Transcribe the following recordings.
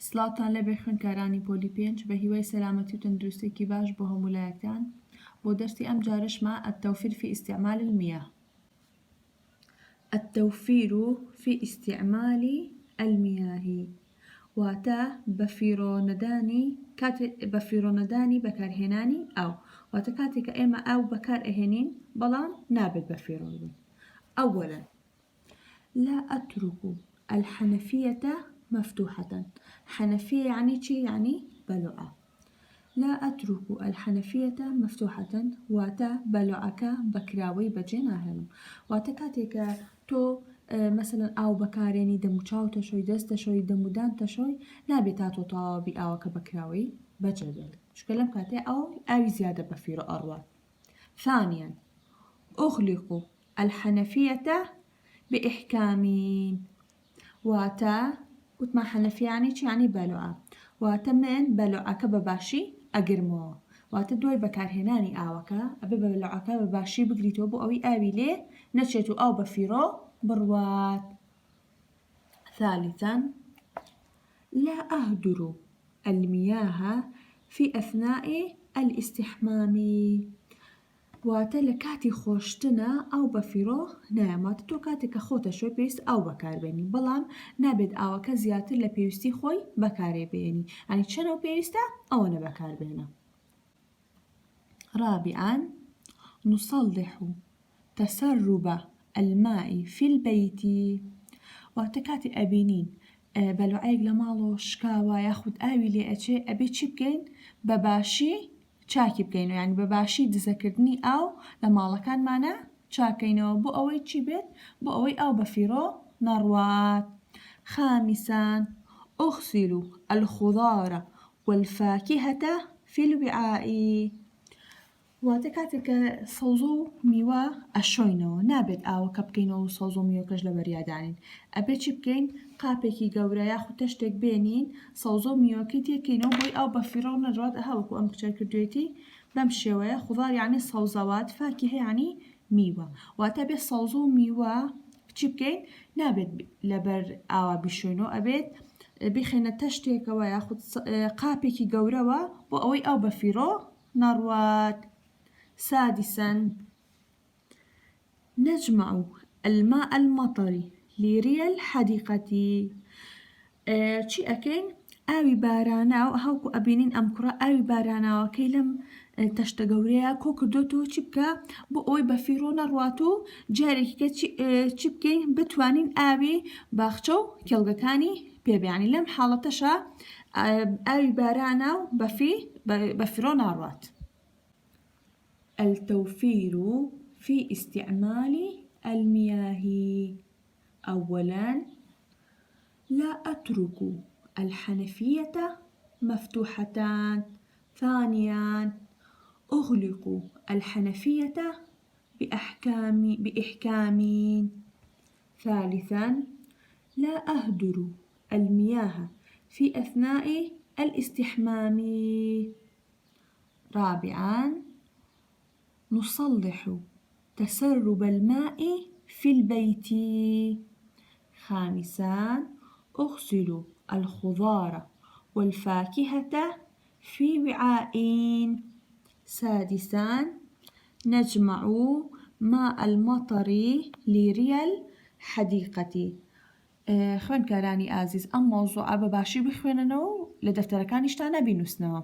سڵاتان لەبێ خوێندکارانی پۆلی 5 بە هیوای سەلامەتی و تەندروستێکی باش بۆ هەموو لایەکان بۆ دەرسی ئەم جارشمە التوفير في استعمال المياه. التوفير في استعمال المياه واتە بەفیڕۆنەدانی بەکارهێنانی ئاو واتە کاتێککە ئێمە ئاو بەکار ئەهێنین بەڵام نابێت بەفیڕۆ. أولا لا أترك الحنفية مفتوحة. حنفية يعني چی؟ يعني بلوعة. لا أترك الحنفية مفتوحة واتە بەلوعەکە بەکراوەی بەجێ ناهێڵم. واتە کاتێکە تۆ مثلا ئاو بەکارێنی دەم و چاو تەشۆی دەست تەشۆی دەم و دان تەشۆی نابێت تا تۆ تەواوی ئاوەکە بەکراوەی بەجێ بێت چونکە لەم کاتێ ئاوی زیادە بەفیڕۆ ئەڕوات. ثانيا أغلق الحنفية بإحكام واتە وتمان حنفية يعني چی؟ يعني بەلوعە. واتە من بەلوعەکە بەباشی ئەگرمەوە. واتە دوای بەکارهێنانی ئاوەکە ئەبێ بەلوعەکە بەباشی بگریتەوە بۆ ئەوەی ئاوی لێ نەچێت و ئاو بەفیڕۆ بڕوات. ثالثا لا أهدر المياه في أثناء الاستحمام واتە لە کاتی خۆشتنە ئاو بەفیڕۆ نایەم. واتە تۆ کاتێککە خۆتە شۆی پێویست ئاو بەکاربێنی بەڵام نابێت ئاوەکە زیاتر لە پێویستی خۆی بەکارێ بێنی ئەنی چەنەوە پێویستە ئەوەنە بەکاربێنە. رابعا نصلح تسرب الماء في البيت واتە کاتی ئەبینین بەلوعەیەک لە ماڵەوە شکاوە یاخود ئاوی لێ ئەچێ ئەبێ چی بکەین؟ بەباشی چاکی بکەین و یعنی بەباشی دزەکردنی ئاو لە ماڵەکانمانە چاکەینەوە بۆ ئەوەی چی بێت؟ بۆ ئەوەی ئاو بەفیڕۆ نەڕوات. خامسا أغسل الخضار والفاكهة في الوعاء واتە کاتێککە سەوزە و میوە ئەشۆینەوە نابێت ئاوەکە بکەینەوە و سەوزە و میوەکەش لە بەریادانین ئەبێ چی بکەین؟ قاپێکی گەورە یاخود تەشتێک بێنین سەوزە و میوەکەی تێکەینەوە بۆی ئاو بەفیڕۆ نەڕوات. هەوەکو ئەم کچە کردوێتی بەم شێوەیە. خضار یعنی سەوزەوات، فاکهە یعنی میوە. واتە بێ سەوزە و میوە چی بکەین؟ نابێت لەبەر ئاوا بیشۆینەوە ئەبێت بخێنە تەشتێکەوە یاخود قاپێکی گەورەوە بۆ ئەوەی ئاو بەفیڕۆ نەڕوات. سادسا نجمع الماء المطري لري الحديقة چی ئەکەین؟ ئاوی باراناو هەوکو ئەبینین ئەم کوڕە ئاوی باراناوەکەی لەم تەشتە گەورەیە کۆ کردوتەوە چی بکە بۆ ئەوەی بەفیڕۆ نەڕوات و جارێکیکە چی بکەین؟ بتوانین ئاوی باخچە و کێڵگەکانی پێبێ. یعنی لەم حاڵەتەشە ئاوی باراناو بەفیڕۆ ناڕوات. التوفير في استعمال المياه. أولا لا أترك الحنفية مفتوحة. ثانيا أغلق الحنفية بإحكام. ثالثا لا أهدر المياه في أثناء الاستحمام. رابعا نصلح تسرب الماء في البيت. خامسا أغسل الخضار والفاكهة في وعاء. سادسا نجمع ماء المطر لري الحديقة. خوێندکارانی ئازیز ئەم مۆزوعە بەباشی بخوێننەوە و لە دەفتەرەکانیشتانە بینووسنەوە.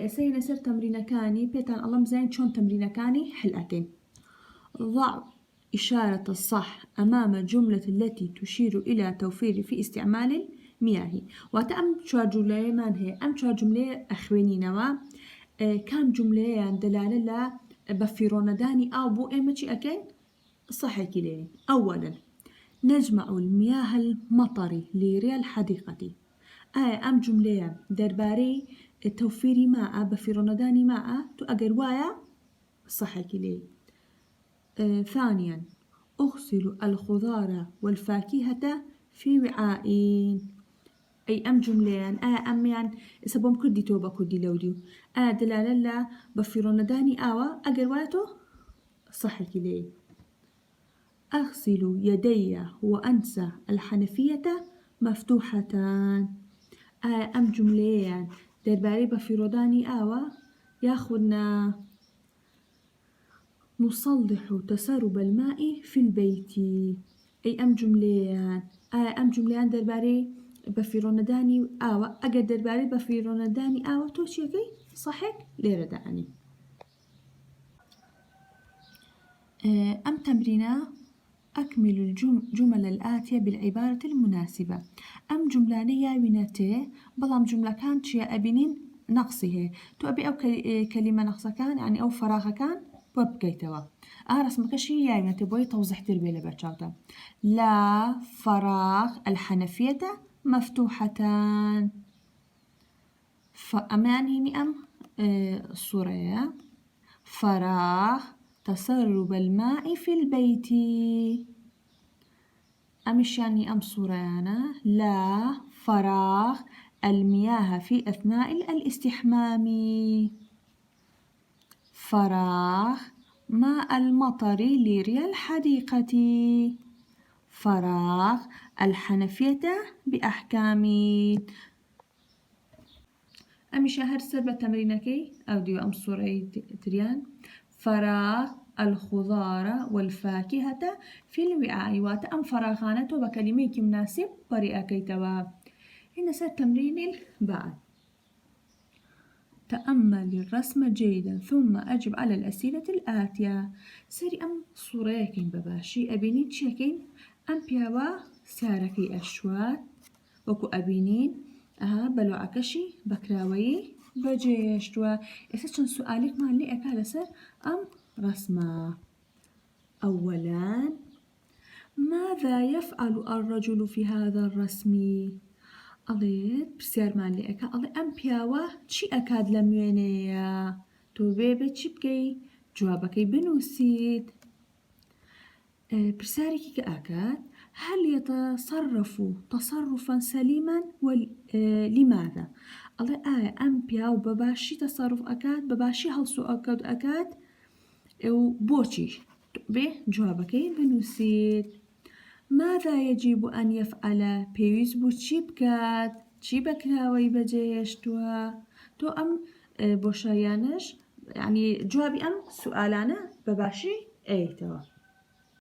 ئێستا لەسەر تەمرینەکانی پێتان ئەڵەم بزانین چۆن تەمرینەکانی حل ئەکەین. ضع إشارة الصح أمام الجملة التي تشير إلى توفير في استعمال المياه. واتە ئەم چوار جملەیەمان هەیە ئەم چوار جملەیە ئەخوێنینەوە کام جملەیەیان دەلالە لە بەفیڕۆنەدانی ئاو بۆ ئێمە چی ئەکەین؟ صحێکی لێین. أولا نجمع المياه المطر لري الحديقة. ئەم جملەیە دەربارەی توفيري ماء بەفیڕۆنەدانی ماء تو ئەگەر وایە صحێکی لێی. ثانيا أغسل الخضار والفاكهة في وعاء. أي أم جمليان أميان سبهم كردي توبا كردي لوديو دلالة لا بفيرونداني آوا أقرواتو صحك لي. أغسل يدي وأنسى الحنفية مفتوحتان. ئەم جملەیەیان دەربارەی بەفیڕۆدانی ئاوە یاخودنا نصلح تسرب الماء في البيت ئەی ئەم جملەیەیان ئەم جملەیان دەربارەی بەفیڕۆنەدانی ئاوە ئەگەر دەربارەی بەفیڕۆنەدانی ئاوە تۆ چیەکەی سەحێک لێرە دەعنی أم تمرينة أكمل الجمل الآتية بالعبارة المناسبة أم جملاني ياوينتي بلام جملة كان شيء أبينين نقصه تو أبي أو كلمة نقصة كان يعني أو فراغ كان ببكيتوا رسمك شيء ياوينتي بوي توضح تربية لبرشاوتا لا فراغ الحنفية مفتوحتان فأمان هني أم الصورة فراغ تسرب الماء في البيت أمش يعني أم صورة لا فراغ المياه في أثناء الاستحمام فراغ ماء المطر لري الحديقة فراغ الحنفية بأحكام أمش هرسر بتمرينكي أوديو أم صورة تريان فراغ الخضار والفاكهة في الوعاء وأم فراغانته بكلمة مناسب بريئة كيتوا هنا تمرين البعد تأمل الرسم جيدا ثم أجب على الأسئلة الآتية سري أم صوريكين بباشي أبينين تشيكين أم بيوا ساركي أشوات وكو أبينين بلو عكشي بكراوي بجيشتوا إسا سؤالك ما اللي أكاد سر أم رسمة أولا ماذا يفعل الرجل في هذا الرسم أضيت برسيار مالي أكا أضي أم بياوة چي أكاد لميونيا تو بيبي چي بكي جوابكي بنوسيد برساري كأكاد هل يتصرف تصرفا سليما لماذا أضي أم بياو بباشي تصرف أكاد بباشي هلسو أكاد وبوشي به جوابكي بنوسيد ماذا يجب أن يفعل بيوز بوشي بكات چی بكراوي بجيشتوا تو أم بوشايانش يعني جوابي أم سؤالانا بباشي أيتوا